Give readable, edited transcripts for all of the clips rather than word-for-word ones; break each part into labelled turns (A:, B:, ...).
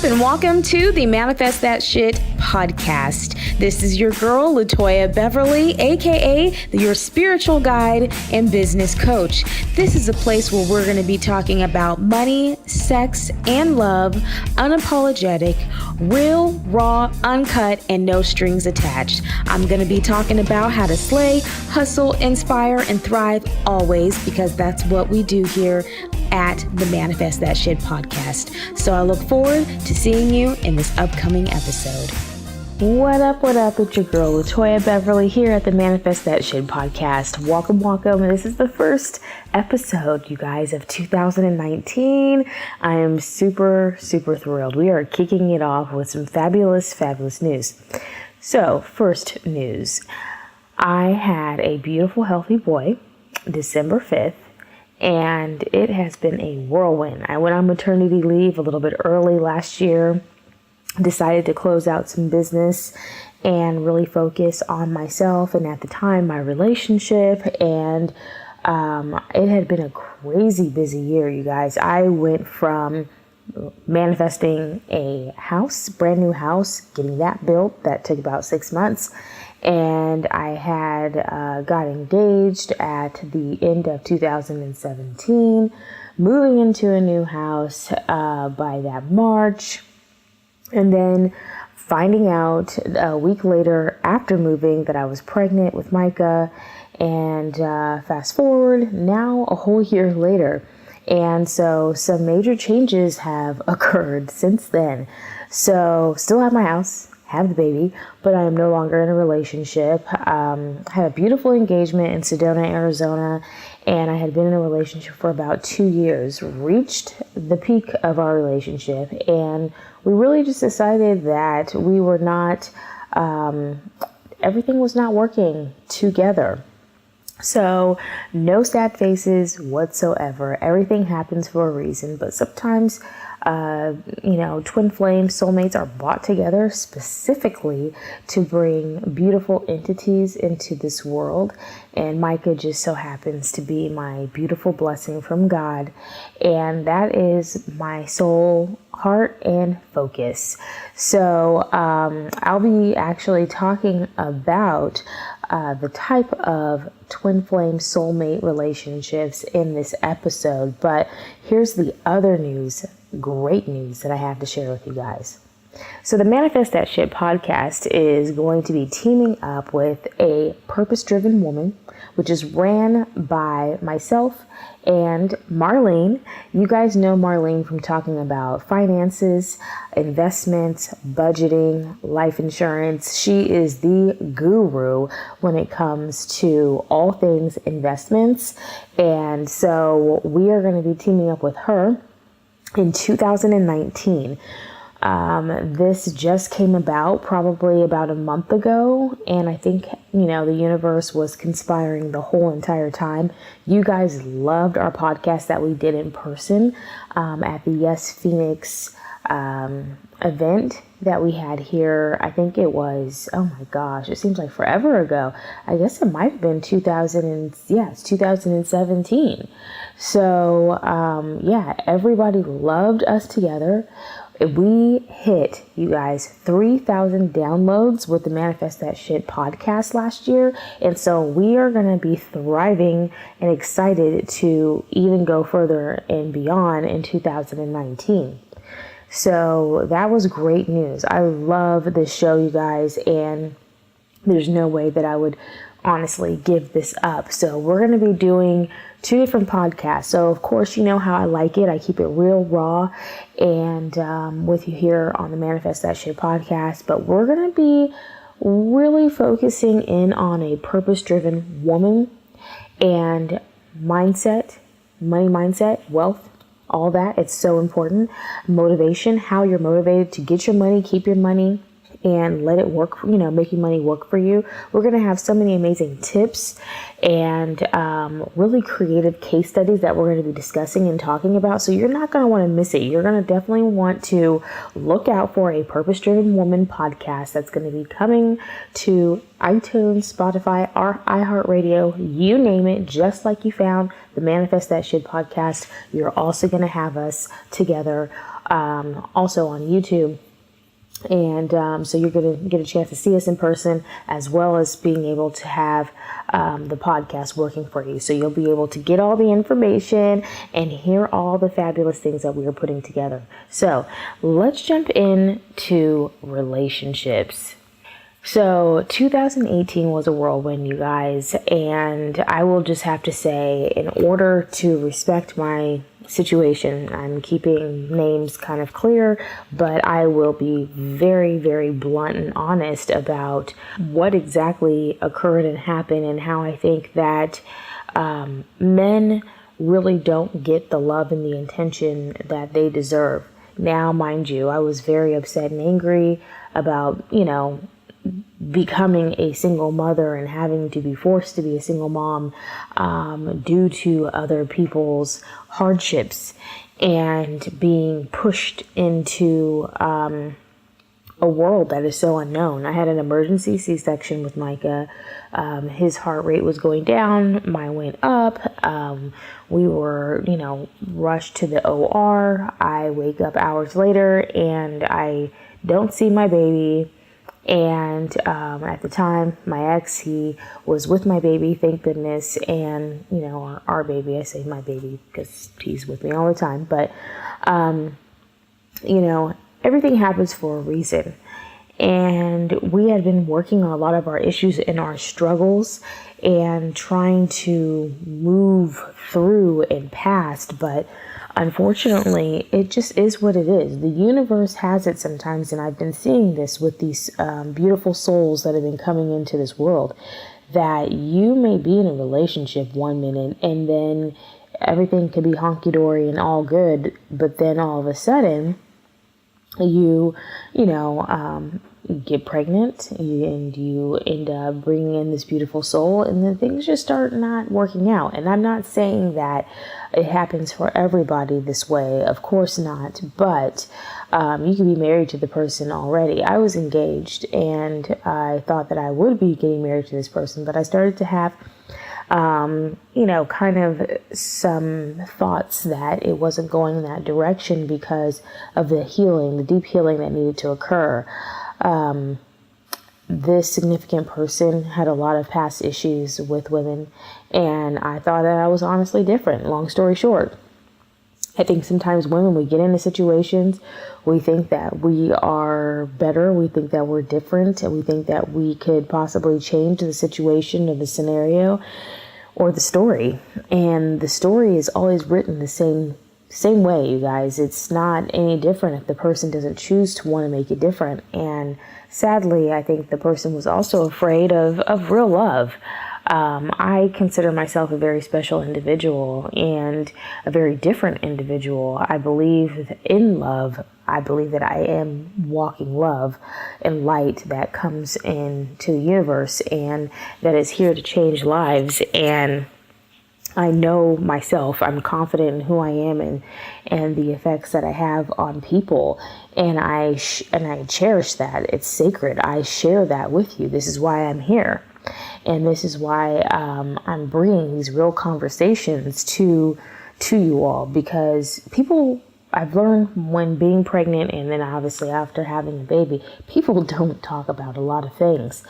A: up, and welcome to the Manifest That Shit podcast. This is your girl, Latoya Beverly, aka your spiritual guide and business coach. This is a place where we're going to be talking about money, sex, and love, unapologetic, real, raw, uncut, and no strings attached. I'm going to be talking about how to slay, hustle, inspire, and thrive always, because that's what we do here at the Manifest That Shit podcast. So I look forward to seeing you in this upcoming episode. What up? It's your girl, Latoya Beverly, here at the Manifest That Shit podcast. Welcome. This is the first episode, you guys, of 2019. I am super thrilled. We are kicking it off with some fabulous news. So, first news. I had a beautiful, healthy boy, December 5th. And it has been a whirlwind. I went on maternity leave a little bit early last year, decided to close out some business and really focus on myself and, at the time, my relationship. And it had been a crazy busy year, you guys. I went from manifesting a house, brand new house, getting that built. That took about 6 months. And I had got engaged at the end of 2017, moving into a new house by that March, and then finding out a week later after moving that I was pregnant with Micah. And fast forward, now a whole year later. And so some major changes have occurred since then. So still have my house, have the baby, but I am no longer in a relationship. I had a beautiful engagement in Sedona, Arizona, and I had been in a relationship for about 2 years, reached the peak of our relationship, and we really just decided that we were not, everything was not working together. So no sad faces whatsoever. Everything happens for a reason, but sometimes twin flame soulmates are brought together specifically to bring beautiful entities into this world. And Micah just so happens to be my beautiful blessing from God. And that is my soul, heart, and focus. So I'll be actually talking about the type of twin flame soulmate relationships in this episode. But here's the other news, great news that I have to share with you guys. So the Manifest That Shit podcast is going to be teaming up with a purpose-driven woman, which is ran by myself and Marlene. You guys know Marlene from talking about finances, investments, budgeting, life insurance. She is the guru when it comes to all things investments. And so we are going to be teaming up with her in 2019. This just came about probably about a month ago, and I think, the universe was conspiring the whole entire time. You guys loved our podcast that we did in person at the Yes Phoenix event that we had here. I think it was, oh my gosh, it seems like forever ago. I guess it might have been 2017. So, everybody loved us together. We hit, you guys, 3,000 downloads with the Manifest That Shit podcast last year. And so we are going to be thriving and excited to even go further and beyond in 2019. So that was great news. I love this show, you guys, and there's no way that I would honestly give this up. So we're going to be doing 2 different podcasts. So of course, you know how I like it. I keep it real raw and with you here on the Manifest That Shit podcast. But we're going to be really focusing in on a purpose-driven woman and mindset, money mindset, wealth, all that. It's so important. Motivation, how you're motivated to get your money, keep your money, and let it work, making money work for you. We're going to have so many amazing tips and really creative case studies that we're going to be discussing and talking about. So you're not going to want to miss it. You're going to definitely want to look out for a Purpose-Driven Woman podcast that's going to be coming to iTunes, Spotify, or iHeartRadio, you name it, just like you found the Manifest That Shit podcast. You're also going to have us together also on YouTube. And so you're going to get a chance to see us in person, as well as being able to have the podcast working for you. So you'll be able to get all the information and hear all the fabulous things that we are putting together. So let's jump into relationships. So 2018 was a whirlwind, you guys, and I will just have to say, in order to respect my situation, I'm keeping names kind of clear, but I will be very, very blunt and honest about what exactly occurred and happened, and how I think that men really don't get the love and the attention that they deserve. Now, mind you, I was very upset and angry about, becoming a single mother and having to be forced to be a single mom due to other people's hardships, and being pushed into a world that is so unknown. I had an emergency C-section with Micah. His heart rate was going down. Mine went up. We were, rushed to the OR. I wake up hours later and I don't see my baby. And at the time, my ex, he was with my baby, thank goodness, and, our baby, I say my baby because he's with me all the time, but, everything happens for a reason. And we had been working on a lot of our issues and our struggles and trying to move through and past, but unfortunately, it just is what it is. The universe has it sometimes, and I've been seeing this with these beautiful souls that have been coming into this world, that you may be in a relationship one minute and then everything could be honky-dory and all good, but then all of a sudden you get pregnant and you end up bringing in this beautiful soul, and then things just start not working out. And I'm not saying that it happens for everybody this way, of course not, but you can be married to the person already. I was engaged and I thought that I would be getting married to this person, but I started to have kind of some thoughts that it wasn't going in that direction because of the healing, the deep healing that needed to occur. This significant person had a lot of past issues with women, and I thought that I was honestly different. Long story short, I think sometimes women, we get into situations, we think that we are better, we think that we're different, and we think that we could possibly change the situation or the scenario or the story. And the story is always written the same way, you guys. It's not any different if the person doesn't choose to want to make it different. And sadly, I think the person was also afraid of real love. I consider myself a very special individual and a very different individual. I believe in love. I believe that I am walking love and light that comes into the universe and that is here to change lives. And I know myself. I'm confident in who I am and the effects that I have on people. And I cherish that. It's sacred. I share that with you. This is why I'm here. And this is why I'm bringing these real conversations to you all, because people, I've learned when being pregnant and then obviously after having a baby, people don't talk about a lot of things.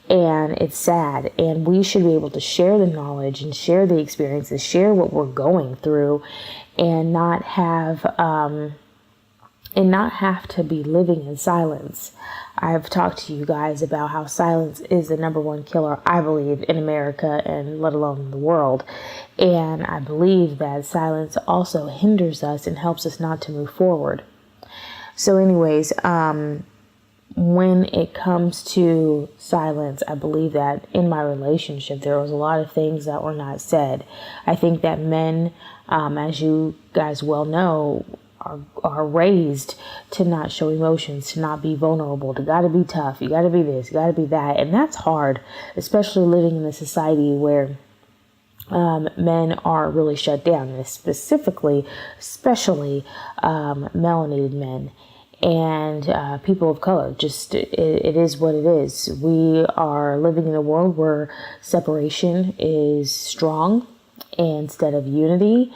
A: And it's sad. And we should be able to share the knowledge and share the experiences, share what we're going through, and not have to be living in silence. I've talked to you guys about how silence is the number one killer, I believe, in America and let alone in the world. And I believe that silence also hinders us and helps us not to move forward. So anyways, when it comes to silence, I believe that in my relationship, there was a lot of things that were not said. I think that men, as you guys well know, are raised to not show emotions, to not be vulnerable, to gotta be tough, you gotta be this, you gotta be that. And that's hard, especially living in a society where men are really shut down, and especially melanated men and people of color. Just it is what it is. We are living in a world where separation is strong instead of unity.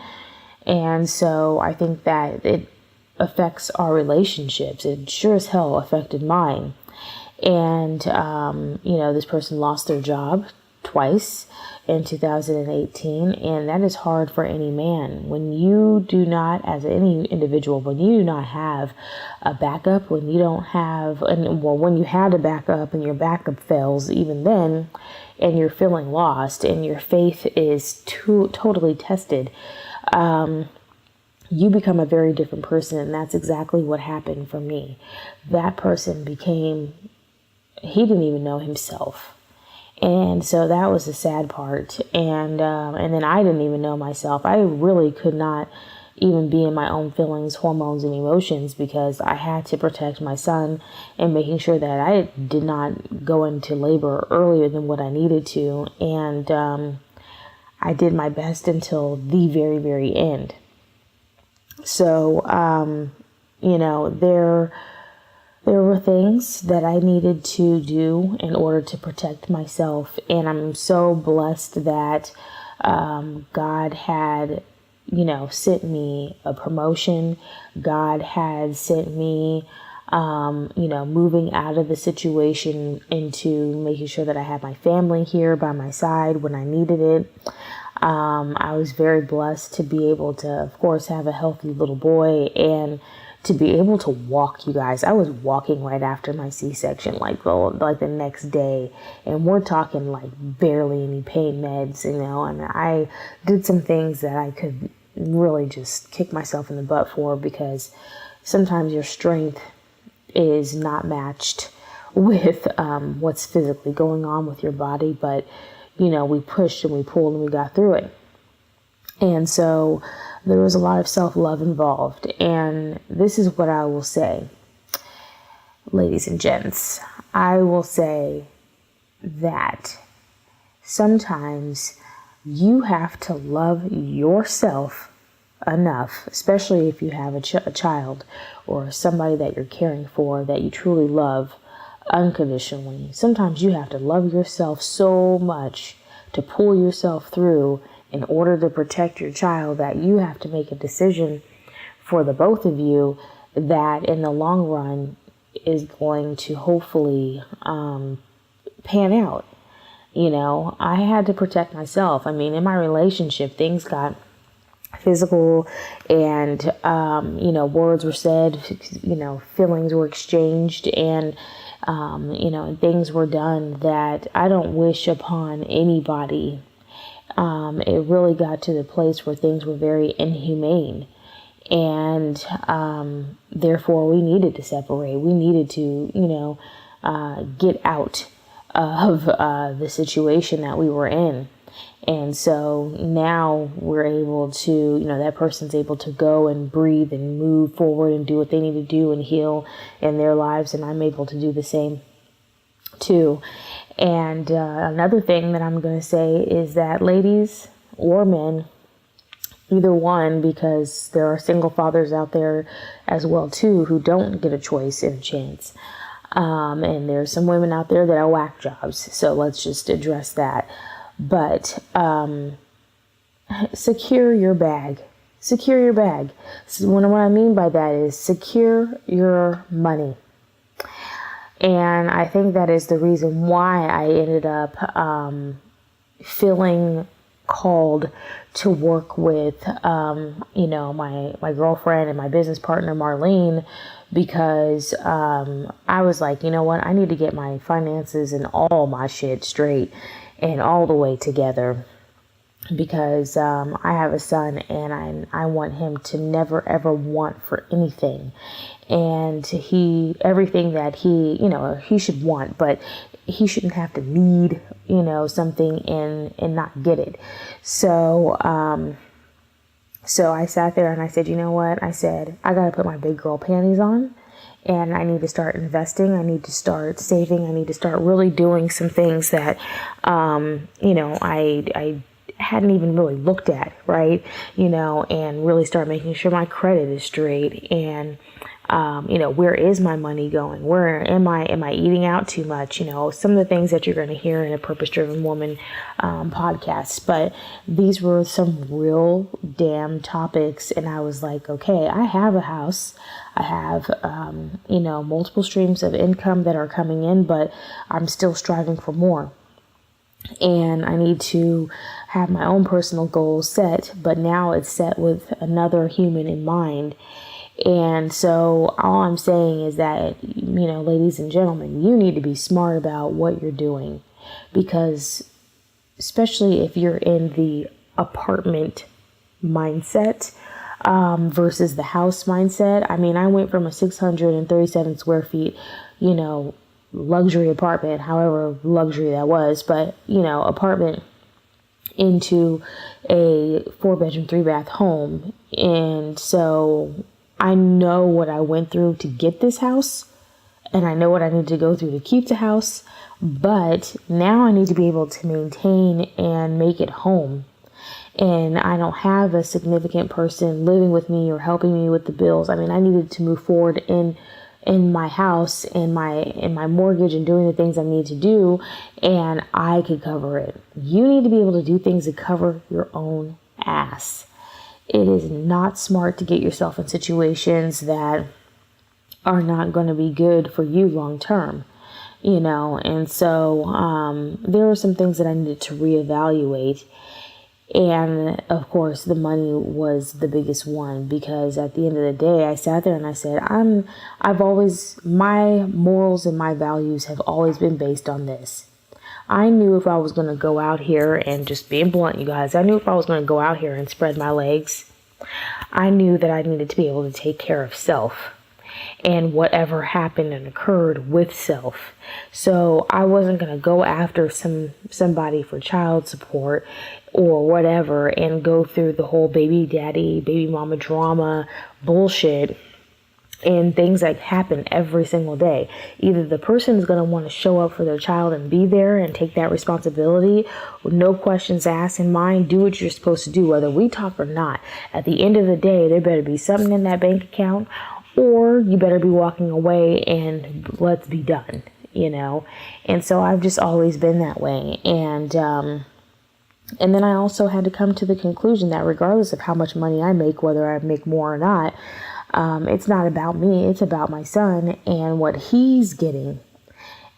A: And so I think that affects our relationships. It sure as hell affected mine. And, this person lost their job twice in 2018, and that is hard for any man. When you do not, as any individual, when you do not have a backup, when you don't have, when you had a backup and your backup fails, even then, and you're feeling lost and your faith is totally tested, you become a very different person. And that's exactly what happened for me. That person he didn't even know himself. And so that was the sad part. And then I didn't even know myself. I really could not even be in my own feelings, hormones, and emotions, because I had to protect my son and making sure that I did not go into labor earlier than what I needed to. And I did my best until the very, very end. So, there were things that I needed to do in order to protect myself. And I'm so blessed that God had, sent me a promotion. God had sent me, moving out of the situation into making sure that I had my family here by my side when I needed it. I was very blessed to be able to, of course, have a healthy little boy and to be able to walk, you guys. I was walking right after my C-section, like the next day, and we're talking like barely any pain meds, and I did some things that I could really just kick myself in the butt for, because sometimes your strength is not matched with what's physically going on with your body, but we pushed and we pulled and we got through it. And so there was a lot of self-love involved. And this is what I will say, ladies and gents. I will say that sometimes you have to love yourself enough, especially if you have a child or somebody that you're caring for that you truly love unconditionally. Sometimes you have to love yourself so much to pull yourself through in order to protect your child, that you have to make a decision for the both of you that in the long run is going to hopefully pan out. I had to protect myself. In my relationship, things got physical, and words were said, feelings were exchanged, and things were done that I don't wish upon anybody. It really got to the place where things were very inhumane, and therefore we needed to separate. We needed to, get out of the situation that we were in. And so now we're able to, that person's able to go and breathe and move forward and do what they need to do and heal in their lives. And I'm able to do the same too. And another thing that I'm going to say is that ladies or men, either one, because there are single fathers out there as well too who don't get a choice and a chance. And there's some women out there that are whack jobs. So let's just address that. But secure your bag. Secure your bag. So what I mean by that is secure your money. And I think that is the reason why I ended up feeling called to work with, my girlfriend and my business partner, Marlene, because I was like, you know what, I need to get my finances and all my shit straight and all the way together, because I have a son and I want him to never ever want for anything. And everything that he should want, but he shouldn't have to need, something and not get it. So I sat there and I said, you know what? I said, I got to put my big girl panties on, and I need to start investing. I need to start saving. I need to start really doing some things that, I hadn't even really looked at, right? And really start making sure my credit is straight, and Where is my money going? Where am I eating out too much? Some of the things that you're going to hear in a Purpose Driven Woman podcast. But these were some real damn topics. And I was like, okay, I have a house. I have, multiple streams of income that are coming in, but I'm still striving for more. And I need to have my own personal goals set, but now it's set with another human in mind. And so all I'm saying is that, ladies and gentlemen, you need to be smart about what you're doing, because especially if you're in the apartment mindset versus the house mindset. I mean, I went from a 637 square feet, luxury apartment, however luxury that was, but, apartment into a 4-bedroom, 3-bath home. And so I know what I went through to get this house, and I know what I need to go through to keep the house, but now I need to be able to maintain and make it home. And I don't have a significant person living with me or helping me with the bills. I mean, I needed to move forward in my house and my mortgage and doing the things I need to do, and I could cover it. You need to be able to do things to cover your own ass. It is not smart to get yourself in situations that are not going to be good for you long term, and so there were some things that I needed to reevaluate. And of course, the money was the biggest one, because at the end of the day, I sat there and I said, my morals and my values have always been based on this. I knew if I was going to go out here, and just being blunt, you guys, I knew if I was going to go out here and spread my legs, I knew that I needed to be able to take care of self and whatever happened and occurred with self. So I wasn't going to go after somebody for child support or whatever and go through the whole baby daddy, baby mama drama bullshit and things that happen every single day. Either the person is going to want to show up for their child and be there and take that responsibility, with no questions asked in mind, do what you're supposed to do, whether we talk or not. At the end of the day, there better be something in that bank account, or you better be walking away and let's be done, And so I've just always been that way. And then I also had to come to the conclusion that regardless of how much money I make, whether I make more or not, it's not about me. It's about my son and what he's getting.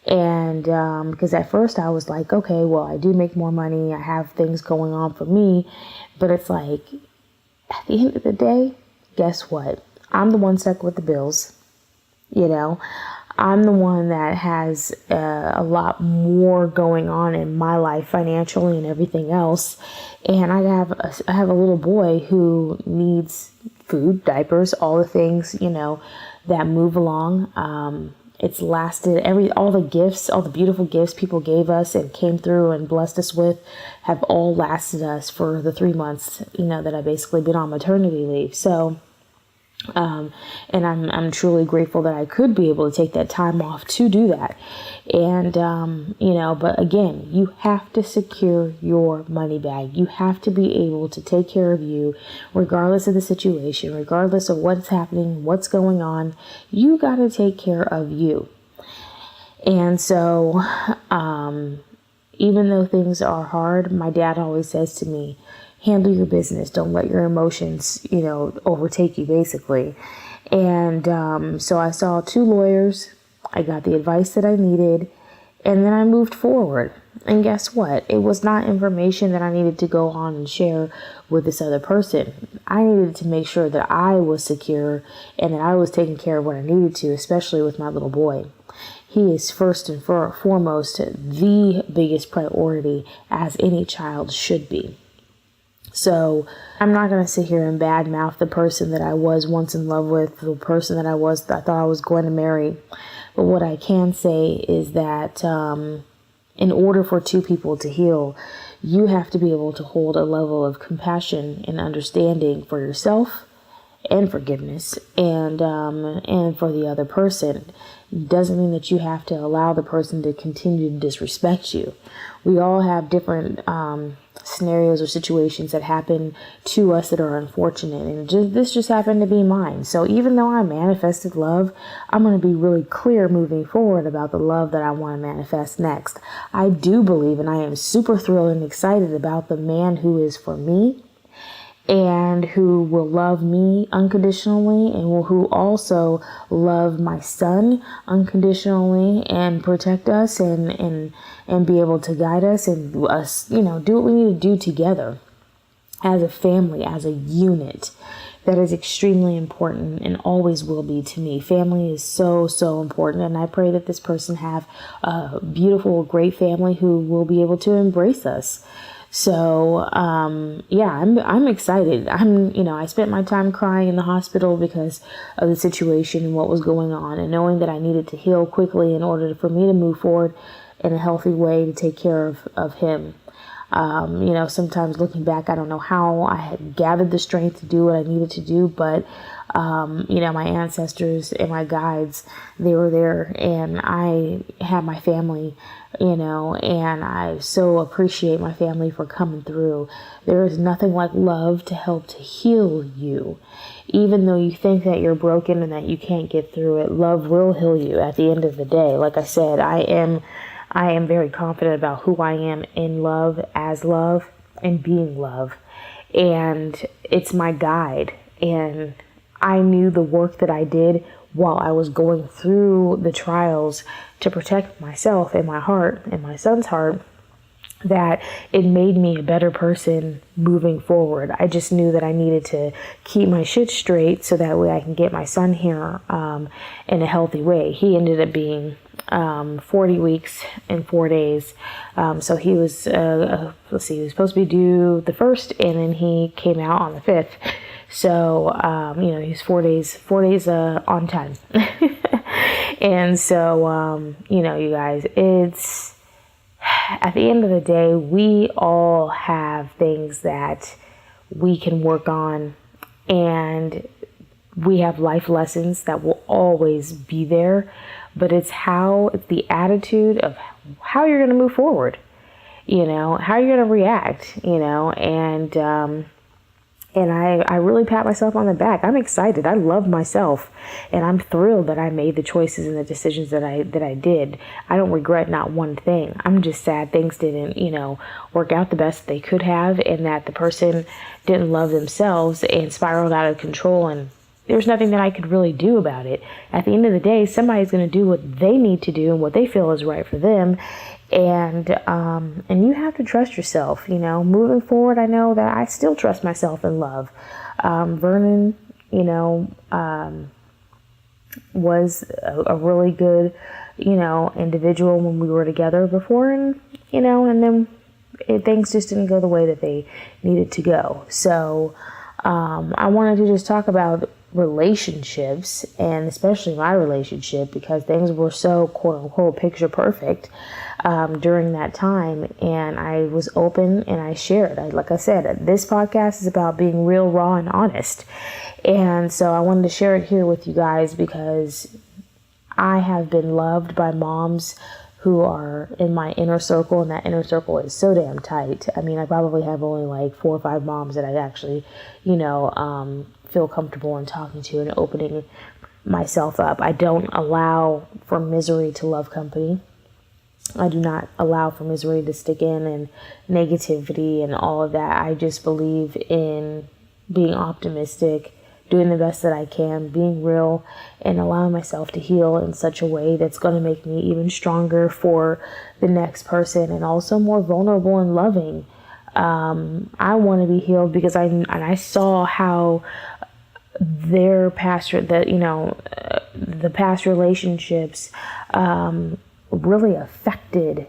A: And because at first I was like, okay, well, I do make more money. I have things going on for me. But it's like, at the end of the day, guess what? I'm the one stuck with the bills. I'm the one that has a lot more going on in my life financially and everything else. And I have a little boy who needs food, diapers, all the things, that move along. It's lasted all the gifts, all the beautiful gifts people gave us and came through and blessed us with have all lasted us for the 3 months, that I've basically been on maternity leave. So, and I'm truly grateful that I could be able to take that time off to do that. And, but again, you have to secure your money bag. You have to be able to take care of you, regardless of the situation, regardless of what's happening, what's going on. You got to take care of you. And so, even though things are hard, my dad always says to me, handle your business. Don't let your emotions, overtake you, basically. And so I saw 2 lawyers. I got the advice that I needed. And then I moved forward. And guess what? It was not information that I needed to go on and share with this other person. I needed to make sure that I was secure and that I was taking care of what I needed to, especially with my little boy. He is first and foremost the biggest priority, as any child should be. So I'm not going to sit here and badmouth the person that I was once in love with, the person that I thought I was going to marry. But what I can say is that in order for 2 people to heal, you have to be able to hold a level of compassion and understanding for yourself and forgiveness and for the other person. Doesn't mean that you have to allow the person to continue to disrespect you. We all have different scenarios or situations that happen to us that are unfortunate, and this just happened to be mine. So even though I manifested love, I'm going to be really clear moving forward about the love that I want to manifest next. I do believe, and I am super thrilled and excited about the man who is for me and who will love me unconditionally, and who also love my son unconditionally and protect us and be able to guide us and us, do what we need to do together as a family, as a unit. That is extremely important and always will be to me. Family is so, so important. And I pray that this person have a beautiful, great family who will be able to embrace us. So, I'm excited. I spent my time crying in the hospital because of the situation and what was going on, and knowing that I needed to heal quickly in order for me to move forward in a healthy way to take care of him. Sometimes looking back, I don't know how I had gathered the strength to do what I needed to do, but, my ancestors and my guides, they were there, and I had my family, and I so appreciate my family for coming through. There is nothing like love to help to heal you. Even though you think that you're broken and that you can't get through it, love will heal you at the end of the day. Like I said, I am very confident about who I am in love, as love, and being love. And it's my guide. And I knew the work that I did while I was going through the trials to protect myself and my heart and my son's heart, that it made me a better person moving forward. I just knew that I needed to keep my shit straight so that way I can get my son here in a healthy way. He ended up being 40 weeks and 4 days. So he was, he was supposed to be due the 1st, and then he came out on the 5th. So, he's 4 days on time. And so, you guys, it's, at the end of the day, we all have things that we can work on, and we have life lessons that will always be there, but it's the attitude of how you're going to move forward, how you're going to react, and I really pat myself on the back. I'm excited. I love myself, and I'm thrilled that I made the choices and the decisions that I did. I don't regret not one thing. I'm just sad things didn't, work out the best they could have, and that the person didn't love themselves and spiraled out of control, and there's nothing that I could really do about it. At the end of the day, somebody's going to do what they need to do and what they feel is right for them. And you have to trust yourself, moving forward. I know that I still trust myself in love. Vernon, was a really good, individual when we were together before, and then things just didn't go the way that they needed to go. So, I wanted to just talk about relationships, and especially my relationship, because things were so quote unquote picture perfect during that time, and I was open and I shared. Like I said, this podcast is about being real, raw, and honest, and so I wanted to share it here with you guys because I have been loved by moms who are in my inner circle, and that inner circle is so damn tight. I mean, I probably have only like 4 or 5 moms that I actually, feel comfortable in talking to and opening myself up. I don't allow for misery to love company. I do not allow for misery to stick in and negativity and all of that. I just believe in being optimistic, doing the best that I can, being real, and allowing myself to heal in such a way that's going to make me even stronger for the next person, and also more vulnerable and loving. I want to be healed because I saw how their past, the past relationships really affected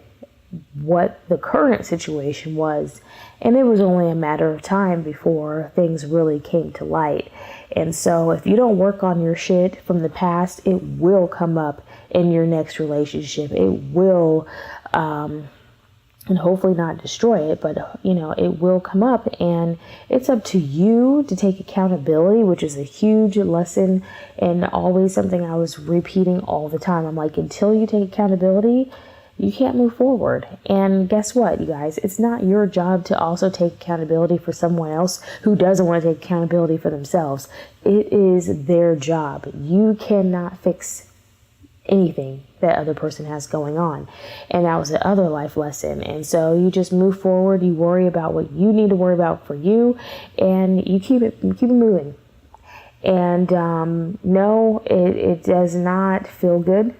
A: what the current situation was. And it was only a matter of time before things really came to light. And so if you don't work on your shit from the past, it will come up in your next relationship. It will, and hopefully not destroy it, but it will come up, and it's up to you to take accountability, which is a huge lesson and always something I was repeating all the time. I'm like, until you take accountability, you can't move forward. And guess what, you guys? It's not your job to also take accountability for someone else who doesn't want to take accountability for themselves. It is their job. You cannot fix anything that other person has going on. And that was the other life lesson. And so you just move forward, you worry about what you need to worry about for you, and you keep it moving. And no, it does not feel good.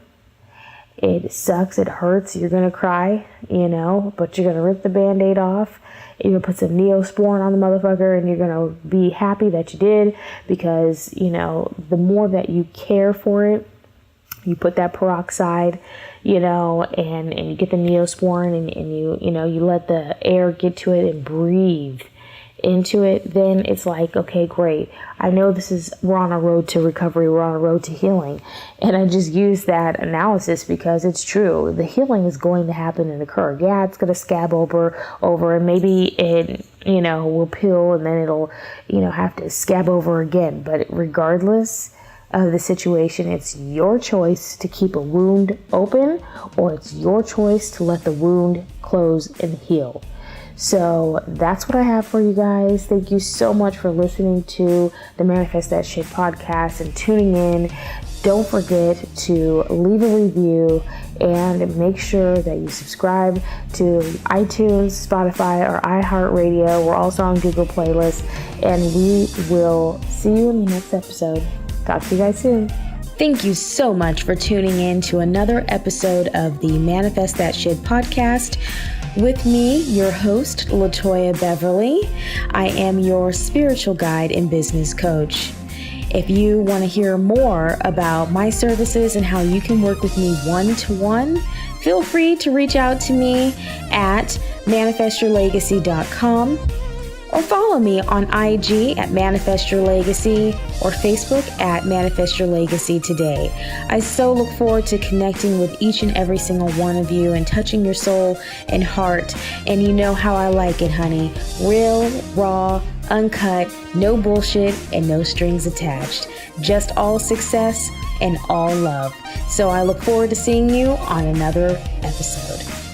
A: It sucks, it hurts, you're gonna cry, but you're gonna rip the Band-Aid off. You're gonna put some Neosporin on the motherfucker, and you're gonna be happy that you did, because the more that you care for it, you put that peroxide, and you get the Neosporin, and you let the air get to it and breathe into it. Then it's like, okay, great. I know we're on a road to recovery. We're on a road to healing. And I just use that analysis because it's true. The healing is going to happen and occur. Yeah, it's going to scab over, and maybe it, will peel, and then it'll, have to scab over again. But regardless of the situation, it's your choice to keep a wound open, or it's your choice to let the wound close and heal. So that's what I have for you guys. Thank you so much for listening to the Manifest That Shit podcast and tuning in. Don't forget to leave a review and make sure that you subscribe to iTunes, Spotify, or iHeartRadio. We're also on Google Playlists, and we will see you in the next episode. Talk to you guys soon. Thank you so much for tuning in to another episode of the Manifest That Shit podcast. With me, your host, Latoya Beverly. I am your spiritual guide and business coach. If you want to hear more about my services and how you can work with me one-to-one, feel free to reach out to me at manifestyourlegacy.com, or follow me on IG at Manifest Your Legacy or Facebook at Manifest Your Legacy Today. I so look forward to connecting with each and every single one of you and touching your soul and heart. And you know how I like it, honey. Real, raw, uncut, no bullshit, and no strings attached. Just all success and all love. So I look forward to seeing you on another episode.